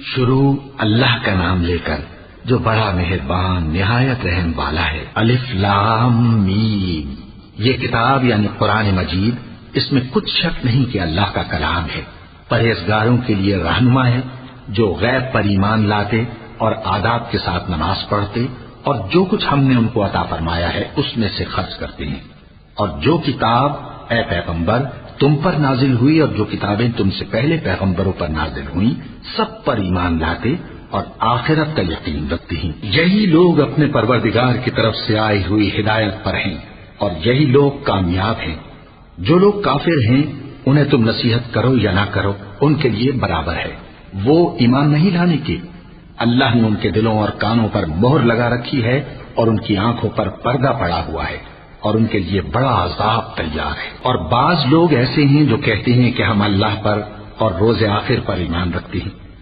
شروع اللہ کا نام لے کر جو بڑا مہربان نہایت رحم والا ہے۔ الف لام میم، یہ کتاب یعنی قرآن مجید، اس میں کچھ شک نہیں کہ اللہ کا کلام ہے، پرہیزگاروں کے لیے رہنما ہے، جو غیب پر ایمان لاتے اور آداب کے ساتھ نماز پڑھتے اور جو کچھ ہم نے ان کو عطا فرمایا ہے اس میں سے خرچ کرتے ہیں، اور جو کتاب اے پیغمبر تم پر نازل ہوئی اور جو کتابیں تم سے پہلے پیغمبروں پر نازل ہوئیں سب پر ایمان لاتے اور آخرت کا یقین رکھتے ہیں۔ یہی لوگ اپنے پروردگار کی طرف سے آئی ہوئی ہدایت پر ہیں اور یہی لوگ کامیاب ہیں۔ جو لوگ کافر ہیں انہیں تم نصیحت کرو یا نہ کرو ان کے لیے برابر ہے، وہ ایمان نہیں لانے کے۔ اللہ نے ان کے دلوں اور کانوں پر مہر لگا رکھی ہے اور ان کی آنکھوں پر پردہ پڑا ہوا ہے اور ان کے لیے بڑا عذاب تیار ہے۔ اور بعض لوگ ایسے ہیں جو کہتے ہیں کہ ہم اللہ پر اور روز آخر پر ایمان رکھتے ہیں،